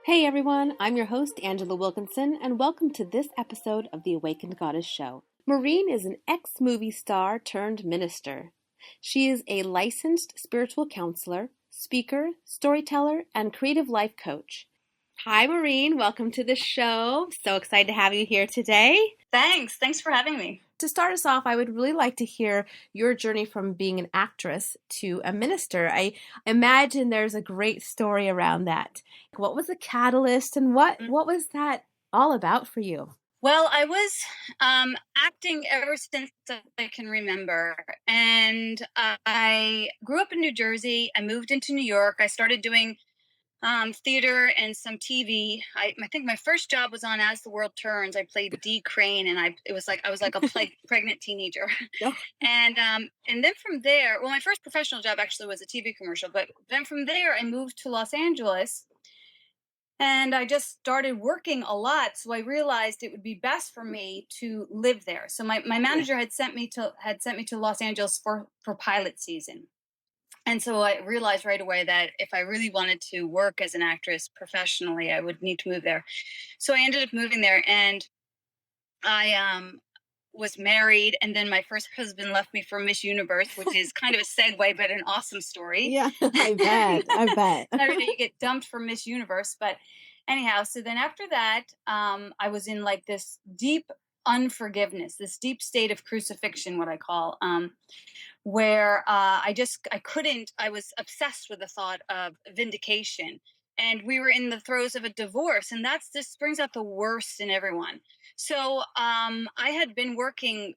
Hey everyone, I'm your host, Angela Wilkinson, and welcome to this episode of the Awakened Goddess Show. Maureen is an ex-movie star turned minister. She is a licensed spiritual counselor, speaker, storyteller, and creative life coach. Hi Maureen, welcome to the show. So excited to have you here today. Thanks for having me. To start us off, I would really like to hear your journey from being an actress to a minister. I imagine there's a great story around that. What was the catalyst and what was that all about for you? Well, I was acting ever since I can remember. And I grew up in New Jersey. I moved into New York. I started doing theater and some TV. I think my first job was on As the World Turns. I played Dee Crane, and I was like a pregnant teenager. Oh. And then from there, well, my first professional job actually was a TV commercial. But then from there, I moved to Los Angeles. And I just started working a lot, so I realized it would be best for me to live there. So my manager had sent me to Los Angeles for pilot season. And so I realized right away that if I really wanted to work as an actress professionally, I would need to move there. So I ended up moving there, and I was married, and then my first husband left me for Miss Universe, which is kind of a segue, but an awesome story. Yeah, I bet. You get dumped for Miss Universe, but anyhow, so then after that, I was in like this deep unforgiveness, this deep state of crucifixion, what I call, where I was obsessed with the thought of vindication. And we were in the throes of a divorce, and this brings out the worst in everyone. So I had been working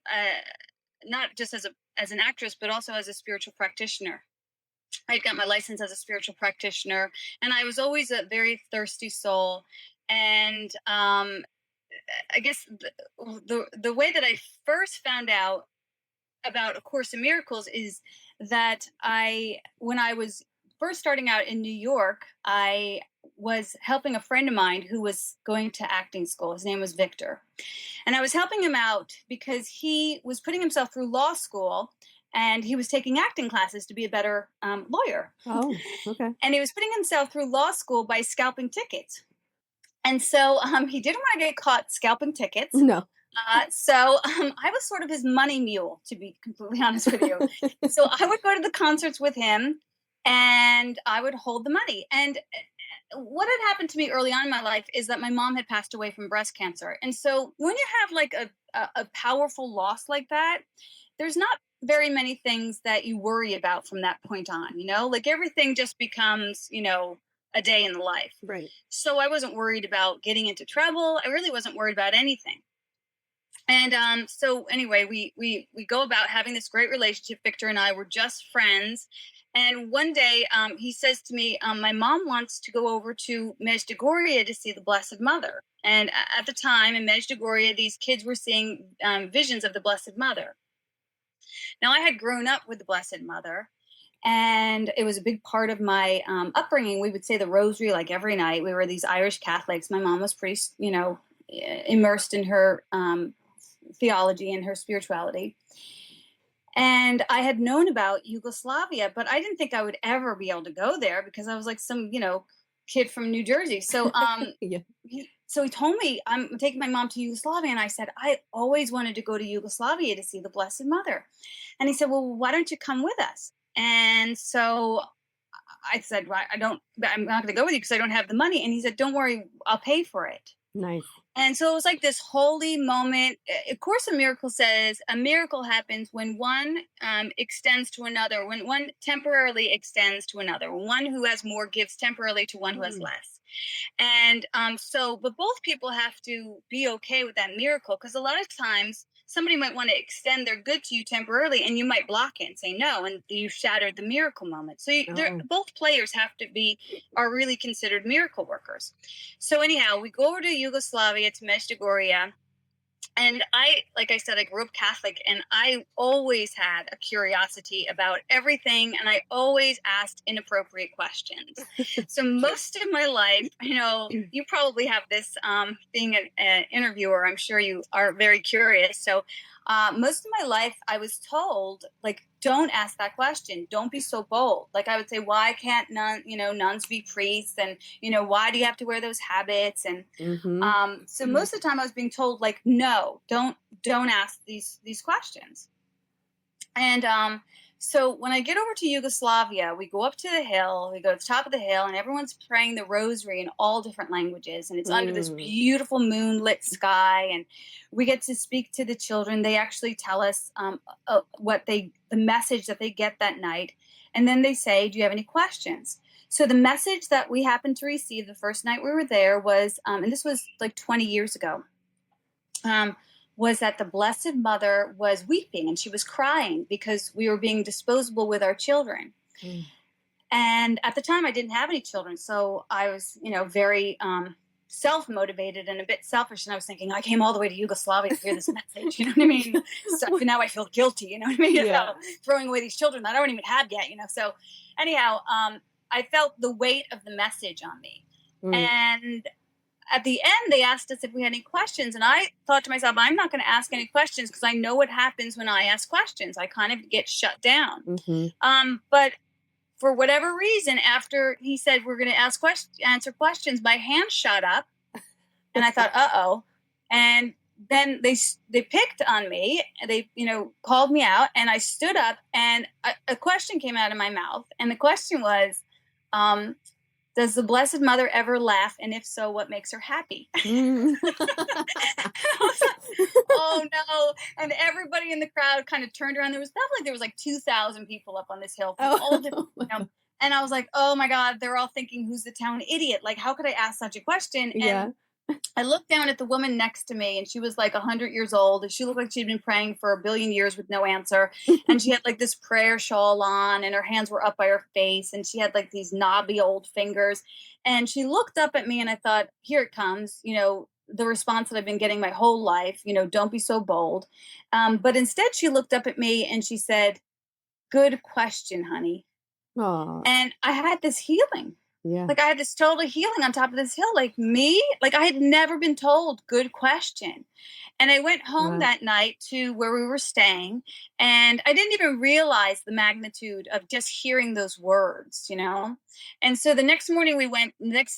not just as an actress, but also as a spiritual practitioner. I got my license as a spiritual practitioner, and I was always a very thirsty soul. And I guess the way that I first found out about A Course in Miracles is that when I was first starting out in New York, I was helping a friend of mine who was going to acting school. His name was Victor. And I was helping him out because he was putting himself through law school, and he was taking acting classes to be a better lawyer. Oh, okay. And he was putting himself through law school by scalping tickets. And so he didn't want to get caught scalping tickets. No. So I was sort of his money mule, to be completely honest with you. So I would go to the concerts with him, and I would hold the money. And what had happened to me early on in my life is that my mom had passed away from breast cancer. And so when you have like a powerful loss like that, there's not very many things that you worry about from that point on, like everything just becomes, a day in the life. Right. So I wasn't worried about getting into trouble. I really wasn't worried about anything. And so anyway, we go about having this great relationship. Victor and I were just friends. And one day he says to me, my mom wants to go over to Medjugorje to see the Blessed Mother. And at the time in Medjugorje, these kids were seeing visions of the Blessed Mother. Now, I had grown up with the Blessed Mother, and it was a big part of my upbringing. We would say the rosary like every night. We were these Irish Catholics. My mom was pretty, immersed in her theology and her spirituality. And I had known about Yugoslavia, but I didn't think I would ever be able to go there because I was like some, kid from New Jersey. So Yeah. he told me, I'm taking my mom to Yugoslavia. And I said, I always wanted to go to Yugoslavia to see the Blessed Mother. And he said, well, why don't you come with us? And so I said, well, I'm not going to go with you because I don't have the money. And he said, don't worry, I'll pay for it. Nice. And so it was like this holy moment. A Course in Miracles says a miracle happens when one extends to another, when one temporarily extends to another. One who has more gives temporarily to one who has less. And but both people have to be okay with that miracle, because a lot of times somebody might want to extend their good to you temporarily, and you might block it and say no, and you've shattered the miracle moment. So both players are really considered miracle workers. So anyhow, we go over to Yugoslavia, to Medjugorje, and like I said, I grew up Catholic, and I always had a curiosity about everything, and I always asked inappropriate questions. So most of my life, you probably have this, being an interviewer, I'm sure you are very curious. So most of my life I was told, like, don't ask that question. Don't be so bold. Like, I would say, why can't nuns be priests? And, why do you have to wear those habits? And Mm-hmm. so most of the time I was being told, like, no, don't ask these questions. And so when I get over to Yugoslavia, we go up to the hill, we go to the top of the hill, and everyone's praying the rosary in all different languages. And it's under this beautiful moonlit sky. And we get to speak to the children. They actually tell us the message that they get that night. And then they say, do you have any questions? So the message that we happened to receive the first night we were there was, and this was like 20 years ago, was that the Blessed Mother was weeping and she was crying because we were being disposable with our children. Mm. And at the time, I didn't have any children. So I was, very self-motivated and a bit selfish. And I was thinking, I came all the way to Yugoslavia to hear this message. You know what I mean? So now I feel guilty. You know what I mean? Yeah. Throwing away these children that I don't even have yet. So anyhow, I felt the weight of the message on me. Mm. And at the end, they asked us if we had any questions. And I thought to myself, I'm not going to ask any questions because I know what happens when I ask questions. I kind of get shut down. Mm-hmm. But for whatever reason, after he said we're going to answer questions, my hand shot up. And I thought, uh-oh. And then they picked on me. They, called me out. And I stood up and a question came out of my mouth. And the question was, does the Blessed Mother ever laugh? And if so, what makes her happy? Mm. Oh no. And everybody in the crowd kind of turned around. There was 2,000 people up on this hill. All different, and I was like, oh my God, they're all thinking, who's the town idiot? Like, how could I ask such a question? Yeah. And I looked down at the woman next to me and she was like 100 years old and she looked like she'd been praying for 1 billion years with no answer. And she had like this prayer shawl on and her hands were up by her face and she had like these knobby old fingers. And she looked up at me and I thought, here it comes, the response that I've been getting my whole life, don't be so bold. But instead she looked up at me and she said, good question, honey. Aww. And I had this healing. Yeah. Like I had this total healing on top of this hill. Like me, like I had never been told good question. And I went home that night to where we were staying and I didn't even realize the magnitude of just hearing those words, And so the next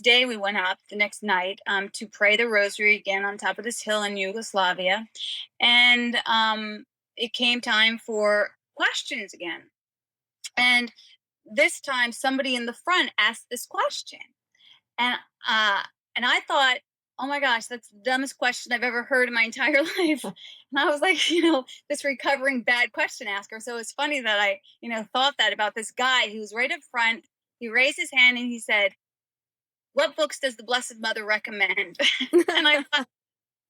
day we went up the next night to pray the rosary again on top of this hill in Yugoslavia. And it came time for questions again. And this time somebody in the front asked this question and I thought, oh my gosh, that's the dumbest question I've ever heard in my entire life. And I was like, this recovering bad question asker. So it's funny that I thought that about this guy who was right up front. He raised his hand and he said, what books does the Blessed Mother recommend? And I thought,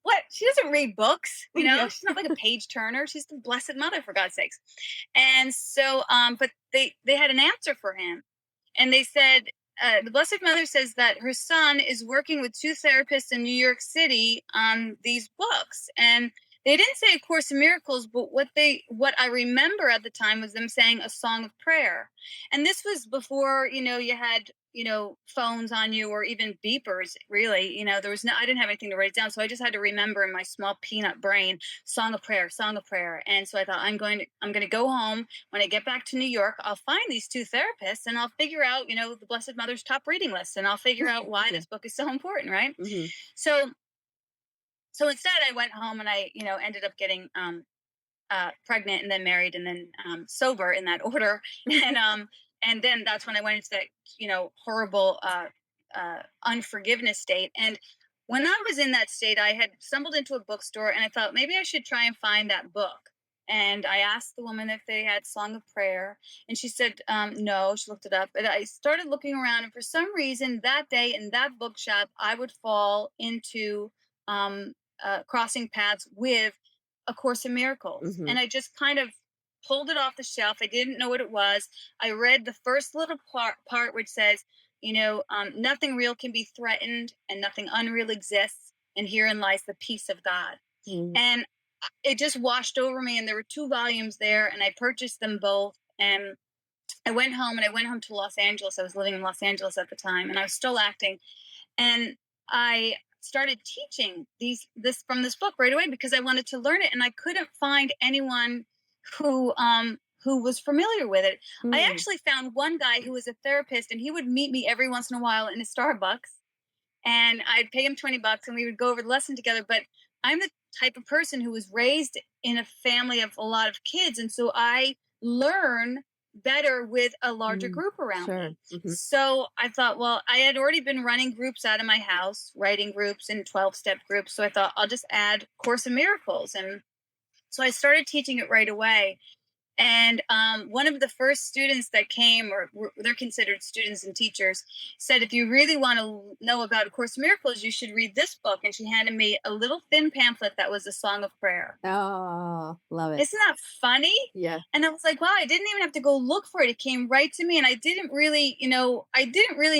what? She doesn't read books, Yeah. She's not like a page turner. She's the Blessed Mother, for God's sakes. And so, but they had an answer for him. And they said, the Blessed Mother says that her son is working with 2 therapists in New York City on these books. And they didn't say A Course in Miracles, but what I remember at the time was them saying a song of prayer. And this was before, you had, phones on you or even beepers, really. I didn't have anything to write down. So I just had to remember in my small peanut brain, song of prayer. And so I thought, I'm going to go home. When I get back to New York, I'll find these 2 therapists and I'll figure out, the Blessed Mother's top reading list. And I'll figure out why this book is so important. Right. Mm-hmm. So instead I went home and I, ended up getting, pregnant and then married and then sober in that order. And then that's when I went into that, horrible unforgiveness state. And when I was in that state, I had stumbled into a bookstore and I thought maybe I should try and find that book. And I asked the woman if they had Song of Prayer, and she said no. She looked it up, and I started looking around. And for some reason, that day in that bookshop, I would fall into crossing paths with A Course in Miracles, Mm-hmm. and I just kind of pulled it off the shelf. I didn't know what it was. I read the first little part which says, nothing real can be threatened, and nothing unreal exists, and herein lies the peace of God. Mm-hmm. And it just washed over me, and there were 2 volumes there, and I purchased them both. And I went home to Los Angeles. I was living in Los Angeles at the time, and I was still acting. And I started teaching this from this book right away because I wanted to learn it, and I couldn't find anyone who was familiar with it. I actually found one guy who was a therapist, and he would meet me every once in a while in a Starbucks, and I'd pay him $20 and we would go over the lesson together. But I'm the type of person who was raised in a family of a lot of kids, and so I learn better with a larger group around me. So I thought, well, I had already been running groups out of my house, writing groups and 12-step groups. So I thought I'll just add Course in Miracles. And so I started teaching it right away. And one of the first students that came, or they're considered students and teachers, said, if you really want to know about A Course in Miracles, you should read this book. And she handed me a little thin pamphlet that was a song of prayer. Oh, love it. Isn't that funny? Yeah. And I was like, wow, I didn't even have to go look for it. It came right to me. And I didn't really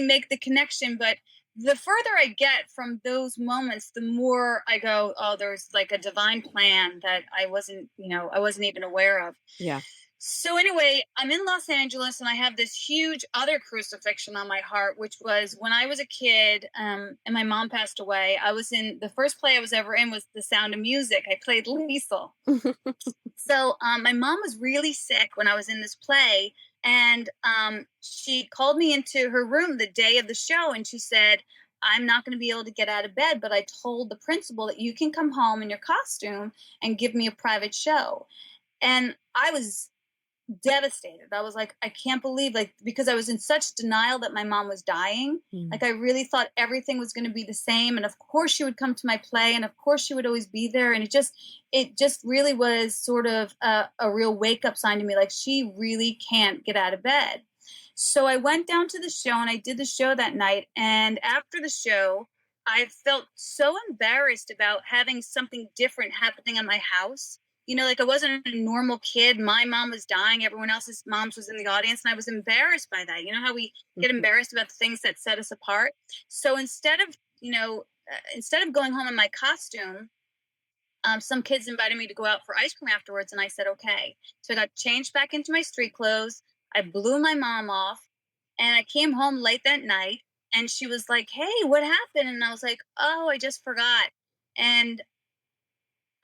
make the connection. But the further I get from those moments, the more I go, oh, there's like a divine plan that I wasn't even aware of. Yeah. So anyway, I'm in Los Angeles, and I have this huge other crucifixion on my heart, which was when I was a kid, and my mom passed away. I was in the first play I was ever in was The Sound of Music. I played Liesel. So my mom was really sick when I was in this play, and she called me into her room the day of the show, and she said, I'm not going to be able to get out of bed, but I told the principal that you can come home in your costume and give me a private show. And I was devastated. I was like, I can't believe, like, because I was in such denial that my mom was dying. Like, I really thought everything was going to be the same. And of course she would come to my play, and of course she would always be there. And it just really was sort of a real wake up sign to me. Like, she really can't get out of bed. So I went down to the show, and I did the show that night. And after the show, I felt so embarrassed about having something different happening in my house. Like, I wasn't a normal kid. My mom was dying. Everyone else's moms was in the audience. And I was embarrassed by that. You know how we get embarrassed about the things that set us apart? So instead of going home in my costume, some kids invited me to go out for ice cream afterwards. And I said, okay. So I got changed back into my street clothes. I blew my mom off. And I came home late that night. And she was like, hey, what happened? And I was like, oh, I just forgot. And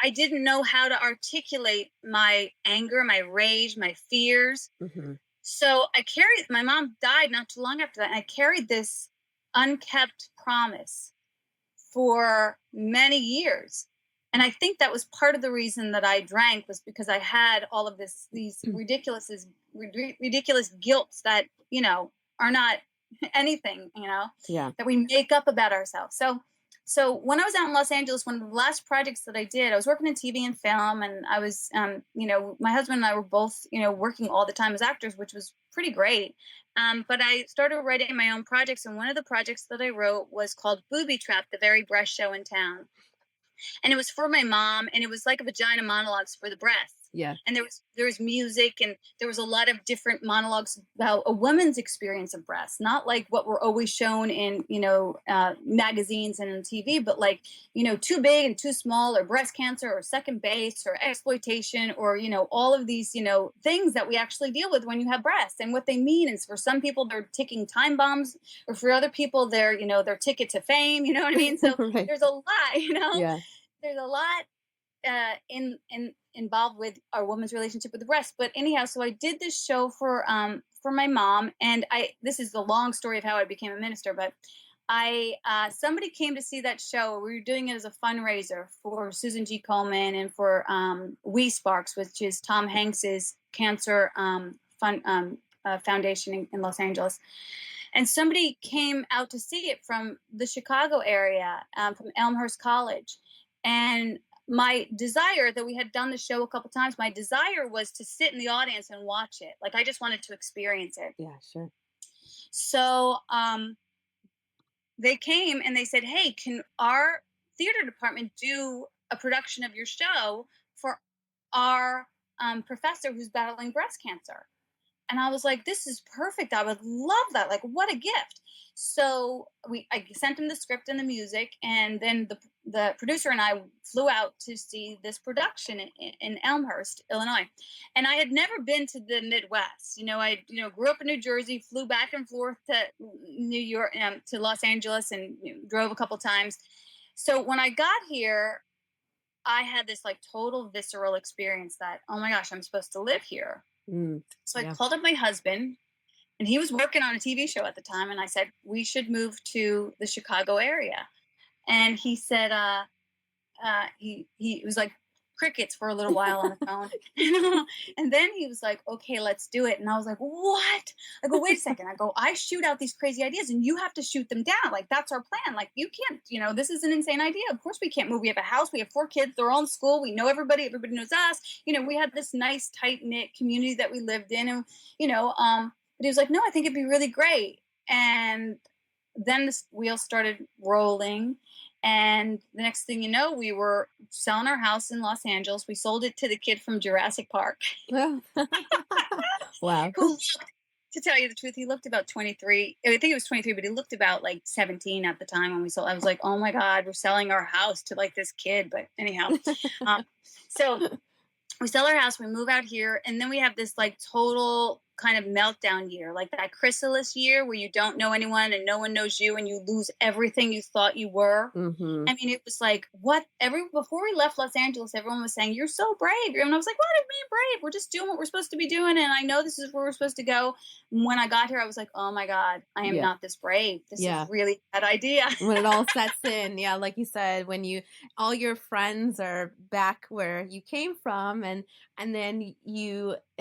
I didn't know how to articulate my anger, my rage, my fears. So my mom died not too long after that. And I carried this unkept promise for many years. And I think that was part of the reason that I drank, was because I had all of these ridiculous guilts that, are not anything, that we make up about ourselves. So when I was out in Los Angeles, one of the last projects that I did, I was working in TV and film, and I was, my husband and I were both, working all the time as actors, which was pretty great. But I started writing my own projects, and one of the projects that I wrote was called Booby Trap, the very breast show in town. And it was for my mom, and it was like a vagina monologues for the breasts. Yeah. And there was music, and there was a lot of different monologues about a woman's experience of breasts, not like what were always shown in, magazines and on TV, but like, too big and too small, or breast cancer, or second base, or exploitation, or, all of these, things that we actually deal with when you have breasts, and what they mean. And for some people, they're ticking time bombs, or for other people, they're, their ticket to fame, you know what I mean? So Right. There's a lot, Yeah. There's a lot involved with our woman's relationship with the breast. But anyhow, so I did this show for my mom, and this is the long story of how I became a minister, but somebody came to see that show. We were doing it as a fundraiser for Susan G. Komen and for We Sparks, which is Tom Hanks's cancer foundation in Los Angeles. And somebody came out to see it from the Chicago area, from Elmhurst College. And my desire, that we had done the show a couple times, my desire was to sit in the audience and watch it. Like, I just wanted to experience it. Yeah, sure. So they came and they said, hey, can our theater department do a production of your show for our professor who's battling breast cancer? And I was like, this is perfect. I would love that. Like, what a gift. So I sent him the script and the music, and then the producer and I flew out to see this production in Elmhurst, Illinois. And I had never been to the Midwest. I grew up in New Jersey, flew back and forth to New York, to Los Angeles, and drove a couple times. So when I got here, I had this like total visceral experience that, oh my gosh, I'm supposed to live here. So I Yeah. called up my husband, and he was working on a TV show at the time. And I said, we should move to the Chicago area. And he said, he was like crickets for a little while on the phone. And then he was like, okay, let's do it. And I was like, what? I go, wait a second. I go, I shoot out these crazy ideas and you have to shoot them down. Like, that's our plan. Like, you can't, this is an insane idea. Of course we can't move. We have a house. We have 4 kids. They're all in school. We know everybody. Everybody knows us. We had this nice, tight knit community that we lived in. And, but he was like, no, I think it'd be really great. And then the wheels started rolling. And the next thing you know, we were selling our house in Los Angeles. We sold it to the kid from Jurassic Park. Wow. Who looked, to tell you the truth, he looked about 23. I think he was 23, but he looked about like 17 at the time when we sold. I was like, oh my God, we're selling our house to like this kid. But anyhow, so we sell our house, we move out here, and then we have this like total kind of meltdown year, like that chrysalis year where you don't know anyone and no one knows you and you lose everything you thought you were. Mm-hmm. I mean, it was like, before we left Los Angeles, everyone was saying, you're so brave. And I was like, what do you mean brave? We're just doing what we're supposed to be doing. And I know this is where we're supposed to go. And when I got here, I was like, oh my God, I am not this brave. This is really a bad idea. When it all sets in. Yeah. Like you said, when all your friends are back where you came from and then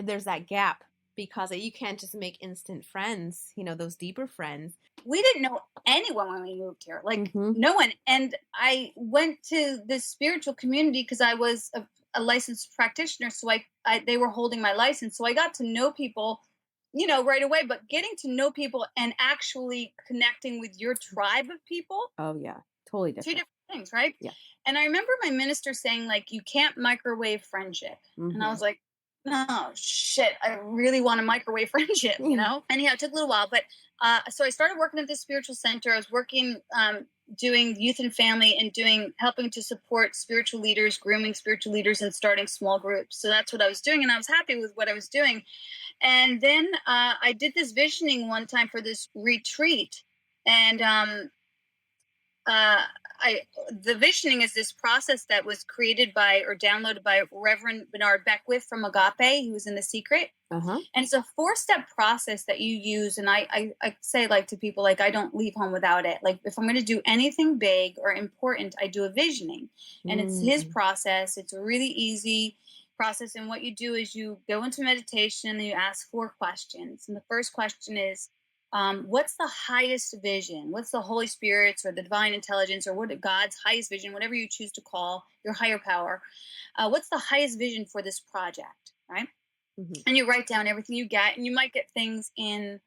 there's that gap because you can't just make instant friends, those deeper friends. We didn't know anyone when we moved here, like no one. And I went to this spiritual community because I was a licensed practitioner. So they were holding my license. So I got to know people, right away, but getting to know people and actually connecting with your tribe of people. Oh yeah. Totally different. 2 different things, right? Yeah. And I remember my minister saying like, you can't microwave friendship. And I was like, oh shit, I really want a microwave friendship, Anyhow, it took a little while, but so I started working at this spiritual center. I was working doing youth and family and helping to support spiritual leaders, grooming spiritual leaders, and starting small groups. So that's what I was doing, and I was happy with what I was doing. And then I did this visioning one time for this retreat, and the visioning is this process that was created by or downloaded by Reverend Bernard Beckwith from Agape. He was in The Secret. And it's a 4-step process that you use. And I say like to people, like, I don't leave home without it. Like if I'm going to do anything big or important, I do a visioning, and it's his process. It's a really easy process. And what you do is you go into meditation and you ask 4 questions. And the first question is, what's the highest vision? What's the Holy Spirit's or the divine intelligence or what God's highest vision, whatever you choose to call your higher power? What's the highest vision for this project, right? And you write down everything you get, and you might get things in,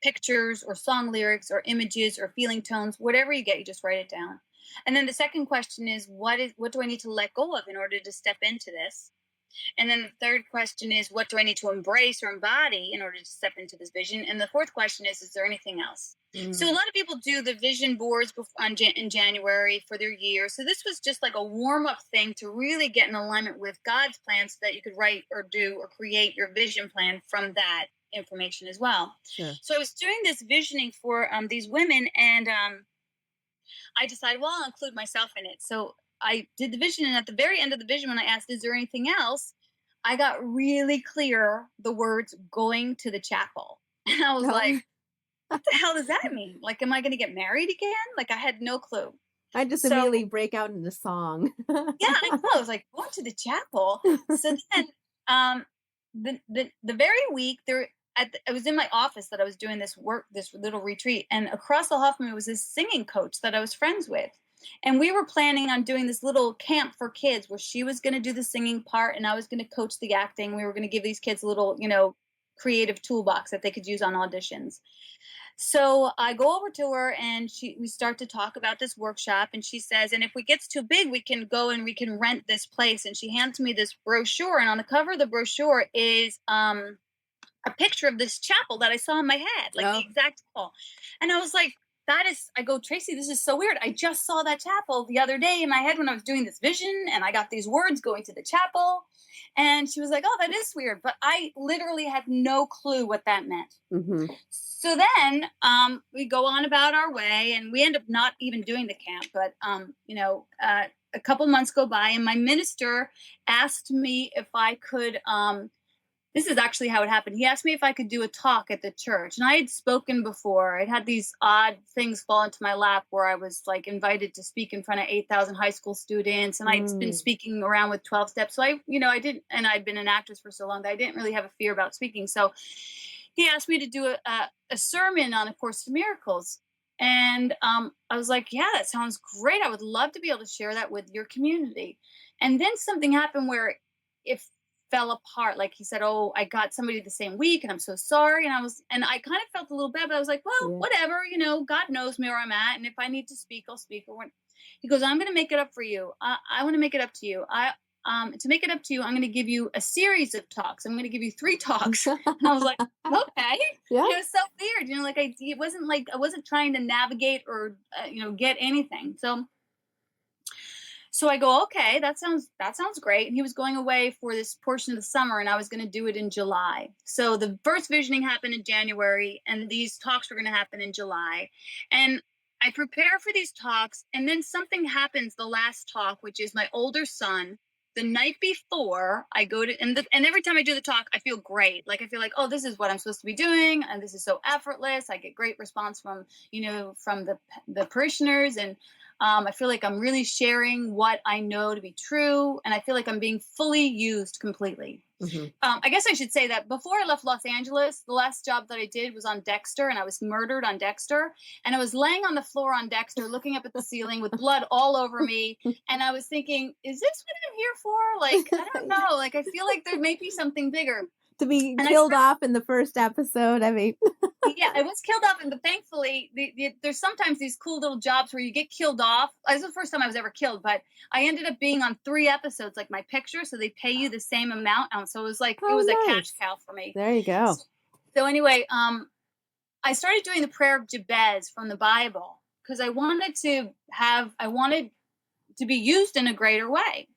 pictures or song lyrics or images or feeling tones, whatever you get, you just write it down. And then the second question is, what do I need to let go of in order to step into this? And then the third question is, what do I need to embrace or embody in order to step into this vision? And the fourth question is there anything else? So a lot of people do the vision boards in January for their year. So this was just like a warm-up thing to really get in alignment with God's plan so that you could write or do or create your vision plan from that information as well. Sure. So I was doing this visioning for these women, and I decided, well, I'll include myself in it. So I did the vision, and at the very end of the vision, when I asked, is there anything else? I got really clear the words going to the chapel. And I was like, what the hell does that mean? Like, am I going to get married again? Like, I had no clue. I just immediately break out into song. Yeah, I know. I was like, going to the chapel. So then the very week I was in my office that I was doing this work, this little retreat. And across the hall from me was this singing coach that I was friends with. And we were planning on doing this little camp for kids where she was going to do the singing part and I was going to coach the acting. We were going to give these kids a little, creative toolbox that they could use on auditions. So I go over to her and we start to talk about this workshop, and she says, and if it gets too big, we can go and we can rent this place. And she hands me this brochure, and on the cover of the brochure is a picture of this chapel that I saw in my head, like the exact wall. And I was like, I go, Tracy, this is so weird. I just saw that chapel the other day in my head when I was doing this vision, and I got these words going to the chapel. And she was like, oh, that is weird. But I literally had no clue what that meant. Mm-hmm. So then we go on about our way, and we end up not even doing the camp. But, a couple months go by, and my minister asked me if I could this is actually how it happened. He asked me if I could do a talk at the church. And I had spoken before. I'd had these odd things fall into my lap where I was like invited to speak in front of 8,000 high school students. And I'd been speaking around with 12 steps. So I didn't, and I'd been an actress for so long that I didn't really have a fear about speaking. So he asked me to do a sermon on A Course in Miracles. And I was like, yeah, that sounds great. I would love to be able to share that with your community. And then something happened where it fell apart. Like he said, oh, I got somebody the same week and I'm so sorry. And I kind of felt a little bad, but I was like, well, whatever, God knows me where I'm at. And if I need to speak, I'll speak. He goes, I'm going to make it up for you. I want to make it up to you. To make it up to you, I'm going to give you a series of talks. I'm going to give you 3 talks. And I was like, okay. Yeah. It was so weird. It wasn't like I wasn't trying to navigate or, get anything. So I go, okay, that sounds great. And he was going away for this portion of the summer, and I was going to do it in July. So the first visioning happened in January, and these talks were going to happen in July. And I prepare for these talks, and then something happens the last talk, which is my older son. The night before, I go to, and every time I do the talk, I feel great. Like, I feel like, oh, this is what I'm supposed to be doing, and this is so effortless. I get great response from the parishioners, and I feel like I'm really sharing what I know to be true, and I feel like I'm being fully used completely. Mm-hmm. I guess I should say that before I left Los Angeles, the last job that I did was on Dexter, and I was murdered on Dexter, and I was laying on the floor on Dexter, looking up at the ceiling with blood all over me, and I was thinking, is this what I'm here for? Like, I don't know. Like, I feel like there may be something bigger. To be killed off in the first episode, I mean. Yeah, I was killed off, but thankfully, there's sometimes these cool little jobs where you get killed off. This was the first time I was ever killed, but I ended up being on 3 episodes, like my picture, so they pay you the same amount. So it was like it was a cash cow for me. There you go. So anyway, I started doing the prayer of Jabez from the Bible because I wanted to be used in a greater way,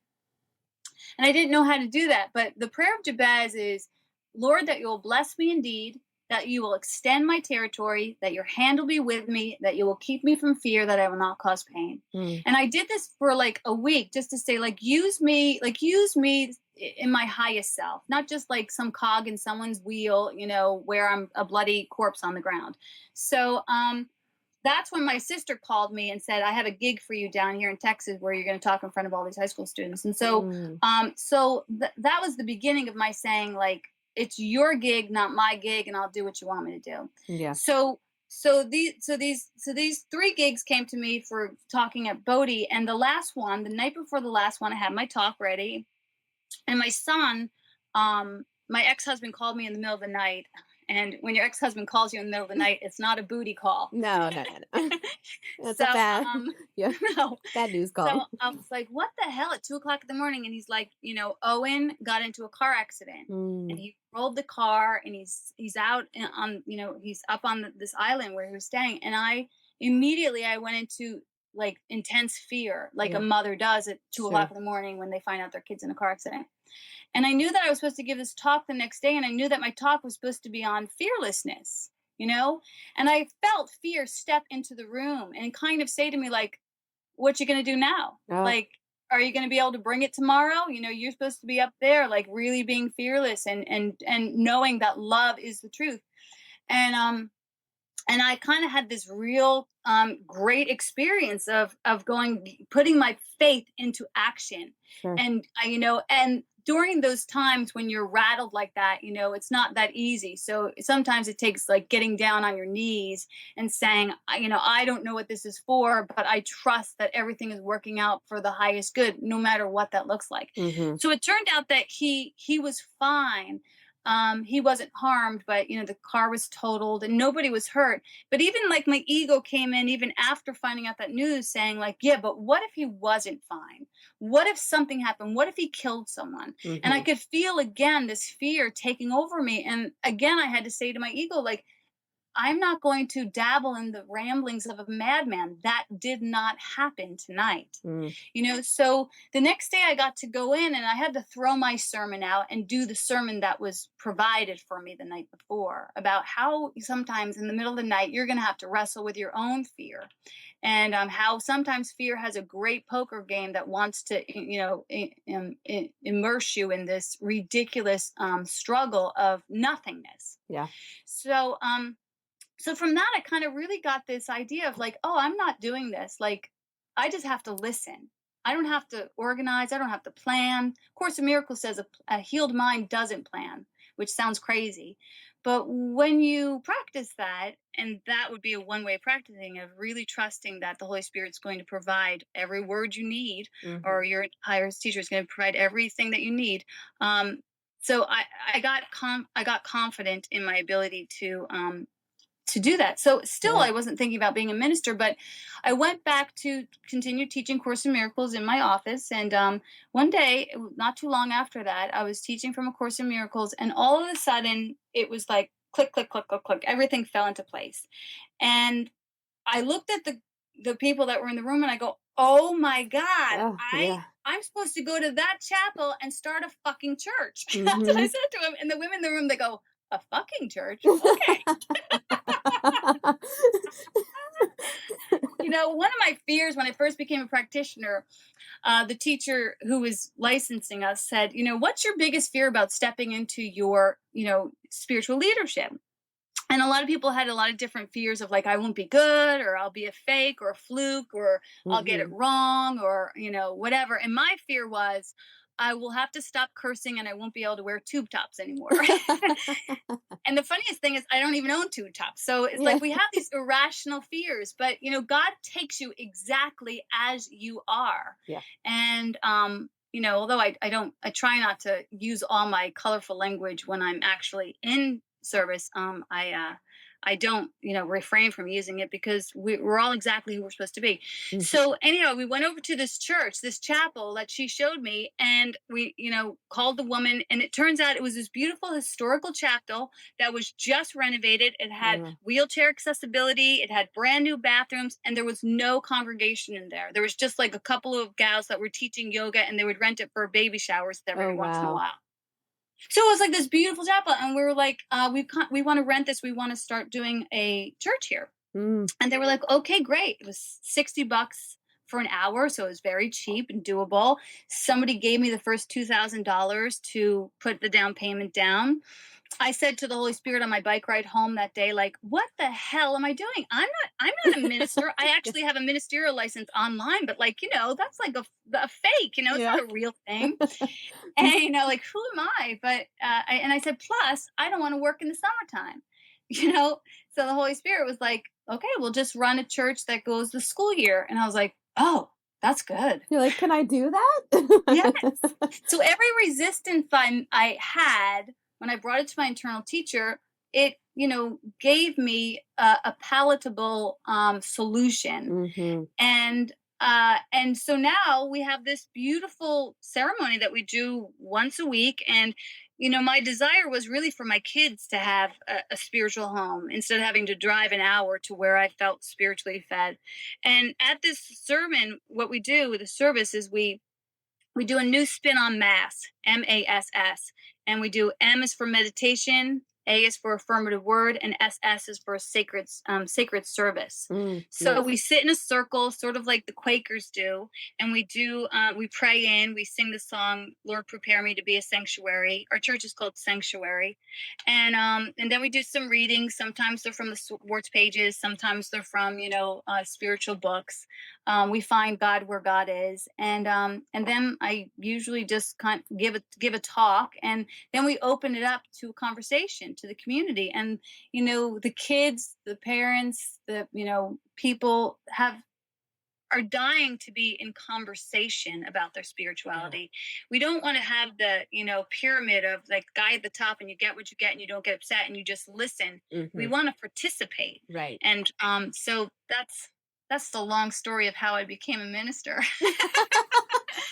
and I didn't know how to do that. But the prayer of Jabez is, Lord, that you will bless me indeed, that you will extend my territory, that your hand will be with me, that you will keep me from fear, that I will not cause pain. And I did this for like a week just to say, use me in my highest self, not just like some cog in someone's wheel, where I'm a bloody corpse on the ground. So that's when my sister called me and said, I have a gig for you down here in Texas where you're going to talk in front of all these high school students. And so that was the beginning of my saying, like, it's your gig, not my gig, and I'll do what you want me to do. Yeah. So these 3 gigs came to me for talking at Bodhi, and the last one, the night before the last one, I had my talk ready, and my son, my ex-husband called me in the middle of the night. And when your ex-husband calls you in the middle of the night, it's not a booty call. No. That's a bad, bad news call. So I was like, what the hell, at 2:00 in the morning? And he's like, Owen got into a car accident and he rolled the car, and he's out on, he's up on this island where he was staying. And I went into like intense fear, like a mother does at 2:00 in the morning when they find out their kid's in a car accident. And I knew that I was supposed to give this talk the next day, and I knew that my talk was supposed to be on fearlessness, and I felt fear step into the room and kind of say to me, like, what you going to do now? Oh. Like, are you going to be able to bring it tomorrow? You're supposed to be up there, like really being fearless and knowing that love is the truth. And I kind of had this real great experience of putting my faith into action. Sure. And and during those times when you're rattled like that, it's not that easy. So sometimes it takes like getting down on your knees and saying, I don't know what this is for, but I trust that everything is working out for the highest good, no matter what that looks like. Mm-hmm. So it turned out that he was fine. He wasn't harmed, but the car was totaled and nobody was hurt. But even like my ego came in even after finding out that news, saying like, yeah, but what if he wasn't fine? What if something happened? What if he killed someone? Mm-hmm. And I could feel again this fear taking over me. And again, I had to say to my ego, like, I'm not going to dabble in the ramblings of a madman. That did not happen tonight. Mm. So the next day I got to go in and I had to throw my sermon out and do the sermon that was provided for me the night before about how sometimes in the middle of the night you're going to have to wrestle with your own fear, and how sometimes fear has a great poker game that wants to immerse you in this ridiculous struggle of nothingness. Yeah. So from that, I kind of really got this idea of like, oh, I'm not doing this. Like, I just have to listen. I don't have to organize. I don't have to plan. Course in Miracles says a healed mind doesn't plan, which sounds crazy. But when you practice that, and that would be a one way of practicing, of really trusting that the Holy Spirit's going to provide every word you need, or your higher teacher is going to provide everything that you need. So I got confident in my ability to do that. So still, I wasn't thinking about being a minister, but I went back to continue teaching Course in Miracles in my office. And one day, not too long after that, I was teaching from A Course in Miracles, and all of a sudden, it was like click, click, click, click, click. Everything fell into place. And I looked at the people that were in the room, and I go, "Oh my God, I'm supposed to go to that chapel and start a fucking church." That's what I said to him. And the women in the room, they go, "A fucking church? Okay." One of my fears when I first became a practitioner, the teacher who was licensing us said, "What's your biggest fear about stepping into your, spiritual leadership?" And a lot of people had a lot of different fears of like, I won't be good, or I'll be a fake or a fluke, or I'll get it wrong, or, whatever. And my fear was I will have to stop cursing and I won't be able to wear tube tops anymore. And the funniest thing is I don't even own tube tops. So it's like we have these irrational fears, but God takes you exactly as you are. Yeah. And although I try not to use all my colorful language when I'm actually in service, I don't refrain from using it, because we're all exactly who we're supposed to be. So anyhow, we went over to this church, this chapel that she showed me, and we called the woman, and it turns out it was this beautiful historical chapel that was just renovated. It had wheelchair accessibility, it had brand new bathrooms, and there was no congregation in there. There was just like a couple of gals that were teaching yoga, and they would rent it for baby showers every once in a while. So it was like this beautiful chapel, and we were like, we want to rent this. We want to start doing a church here. And they were like, okay, great. It was $60 for an hour, so it was very cheap and doable. Somebody gave me the first $2,000 to put the down payment down. I said to the Holy Spirit on my bike ride home that day, like, what the hell am I doing? I'm not a minister. I actually have a ministerial license online, but like, that's like a fake, it's not a real thing. And, like, who am I? But, I said, plus I don't want to work in the summertime, so the Holy Spirit was like, okay, we'll just run a church that goes the school year. And I was like, oh, that's good. You're like, can I do that? Yes. So every resistance I had, when I brought it to my internal teacher, it, gave me a palatable solution. And so now we have this beautiful ceremony that we do once a week. And, my desire was really for my kids to have a spiritual home instead of having to drive an hour to where I felt spiritually fed. And at this sermon, what we do with the service is we do a new spin on Mass, MASS. And we do M is for meditation, A is for affirmative word, and SS is for sacred service. So we sit in a circle, sort of like the Quakers do, and we pray in, we sing the song, Lord, prepare me to be a sanctuary. Our church is called Sanctuary. And then we do some readings. Sometimes they're from the Swartz pages. Sometimes they're from, spiritual books. We find God where God is. And then I usually just kind of give a talk, and then we open it up to a conversation to the community. And, the kids, the parents, the, people are dying to be in conversation about their spirituality. We don't want to have the, pyramid of like guy at the top and you get what you get and you don't get upset and you just listen. We want to participate. Right. And so that's the long story of how I became a minister.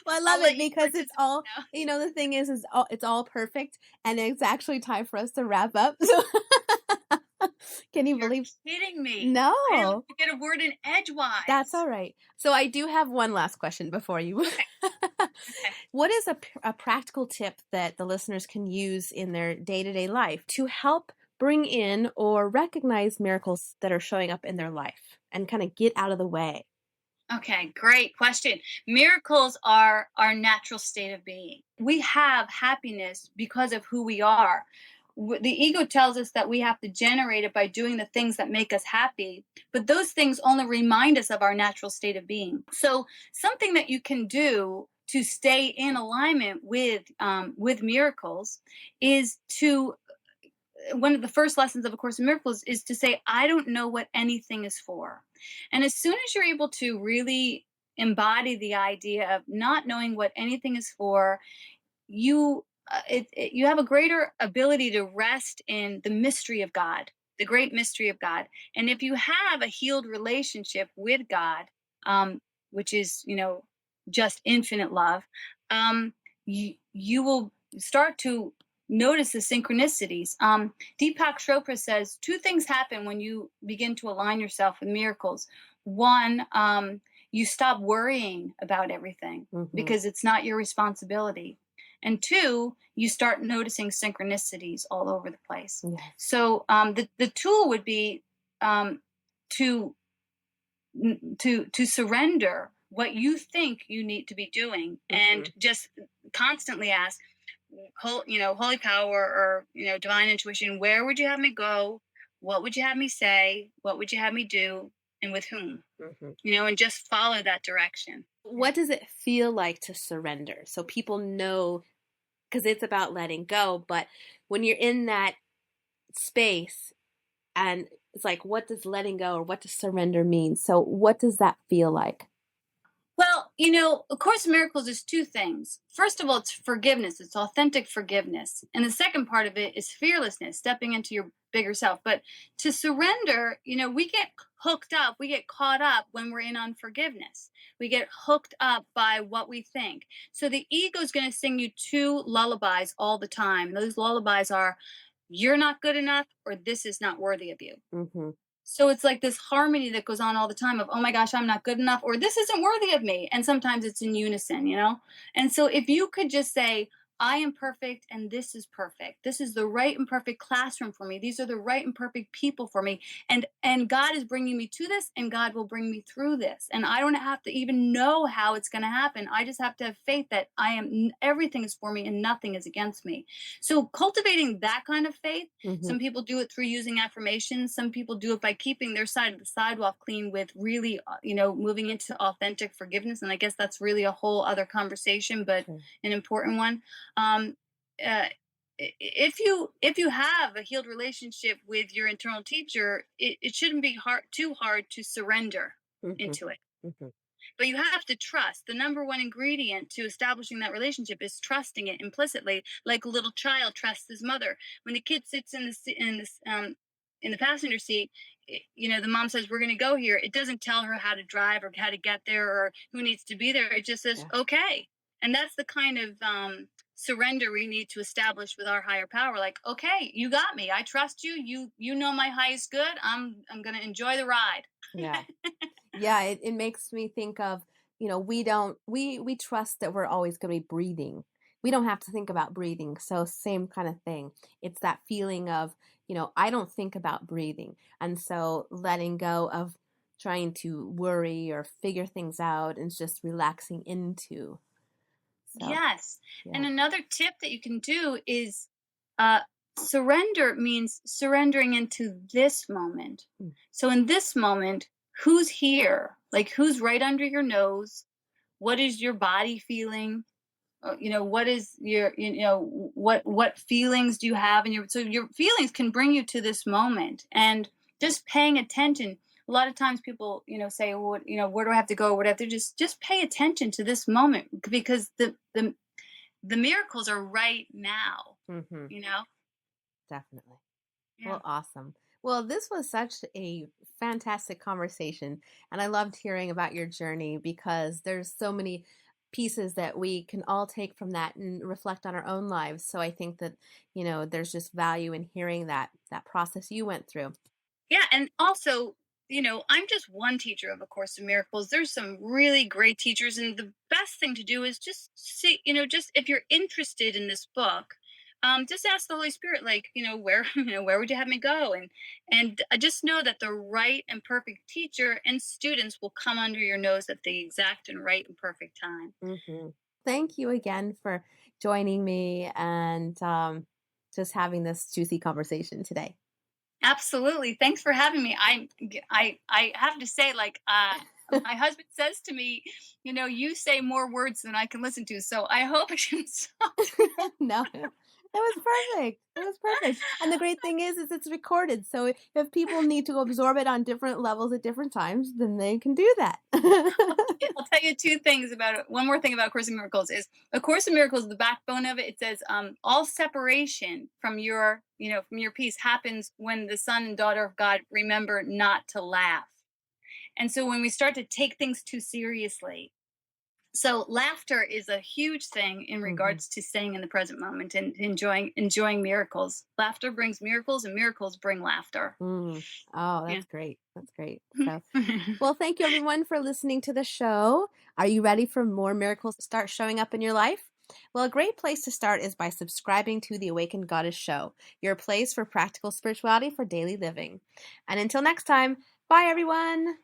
Well, I love it because it's all, the thing is it's all perfect, and it's actually time for us to wrap up. So Can you You're believe? kidding me. I No. didn't get a word in edgewise. That's all right. So I do have one last question before you. Okay. Okay. What is a practical tip that the listeners can use in their day-to-day life to help bring in or recognize miracles that are showing up in their life and kind of get out of the way? Okay, great question. Miracles are our natural state of being. We have happiness because of who we are. The ego tells us that we have to generate it by doing the things that make us happy, but those things only remind us of our natural state of being. So, something that you can do to stay in alignment with miracles is to one of the first lessons of A Course in Miracles is to say, I don't know what anything is for. And as soon as you're able to really embody the idea of not knowing what anything is for, you have a greater ability to rest in the mystery of God, the great mystery of God. And if you have a healed relationship with God, which is just infinite love, you will start to notice the synchronicities. Deepak Chopra says two things happen when you begin to align yourself with miracles. One, you stop worrying about everything because it's not your responsibility. And two, you start noticing synchronicities all over the place. Yes. So the tool would be to surrender what you think you need to be doing, and just constantly ask, holy power, or divine intuition, where would you have me go? What would you have me say? What would you have me do? And with whom? And just follow that direction. What does it feel like to surrender? So people know, because it's about letting go, but when you're in that space and it's like, what does letting go or what does surrender mean? So what does that feel like? Well, A Course in Miracles is two things. First of all, it's forgiveness. It's authentic forgiveness. And the second part of it is fearlessness, stepping into your bigger self. But to surrender, we get hooked up, we get caught up when we're in unforgiveness. We get hooked up by what we think. So the ego is going to sing you two lullabies all the time. Those lullabies are, you're not good enough, or this is not worthy of you. So it's like this harmony that goes on all the time of, oh my gosh, I'm not good enough, or this isn't worthy of me. And sometimes it's in unison, And so if you could just say, I am perfect and this is perfect. This is the right and perfect classroom for me. These are the right and perfect people for me. And God is bringing me to this, and God will bring me through this. And I don't have to even know how it's going to happen. I just have to have faith that everything is for me and nothing is against me. So cultivating that kind of faith, some people do it through using affirmations. Some people do it by keeping their side of the sidewalk clean with really, moving into authentic forgiveness. And I guess that's really a whole other conversation, but an important one. If you have a healed relationship with your internal teacher, it shouldn't be too hard to surrender into it. But you have to trust. The number one ingredient to establishing that relationship is trusting it implicitly, like a little child trusts his mother. When the kid sits in the passenger seat, the mom says, we're going to go here. It doesn't tell her how to drive or how to get there or who needs to be there. It just says, okay. And that's the kind of surrender we need to establish with our higher power. Like, okay, you got me. I trust you. You know my highest good. I'm going to enjoy the ride. Yeah. Yeah. It makes me think of, we trust that we're always going to be breathing. We don't have to think about breathing. So same kind of thing. It's that feeling of, I don't think about breathing. And so letting go of trying to worry or figure things out and just relaxing into. So, yes. yeah. And another tip that you can do is surrender means surrendering into this moment. So in this moment, who's here? Like, who's right under your nose? What is your body feeling? What is your, what feelings do you have? So your feelings can bring you to this moment, and just paying attention. A lot of times people, say, well, where do I have to go? Where do I have to just pay attention to this moment, because the miracles are right now, Definitely. Yeah. Well, awesome. Well, this was such a fantastic conversation, and I loved hearing about your journey because there's so many pieces that we can all take from that and reflect on our own lives. So I think that, there's just value in hearing that process you went through. Yeah, and also, I'm just one teacher of A Course in Miracles. There's some really great teachers, and the best thing to do is just see, just if you're interested in this book, just ask the Holy Spirit, like, where, where would you have me go? And just know that the right and perfect teacher and students will come under your nose at the exact and right and perfect time. Hmm. Thank you again for joining me and just having this juicy conversation today. Absolutely. Thanks for having me. I have to say, like, my husband says to me, you say more words than I can listen to. So I hope I can stop. No, it was perfect. It was perfect. And the great thing is it's recorded. So if people need to absorb it on different levels at different times, then they can do that. I'll tell you two things about it. One more thing about Course in Miracles is A Course in Miracles, the backbone of it, it says, all separation from from your peace happens when the son and daughter of God remember not to laugh. And so when we start to take things too seriously, so laughter is a huge thing in Mhm. regards to staying in the present moment and enjoying miracles. Laughter brings miracles, and miracles bring laughter. Mm. Oh, Yeah. that's great. That's great. So, well, thank you everyone for listening to the show. Are you ready for more miracles to start showing up in your life? Well, a great place to start is by subscribing to the Awakened Goddess Show, your place for practical spirituality for daily living. And until next time, bye everyone.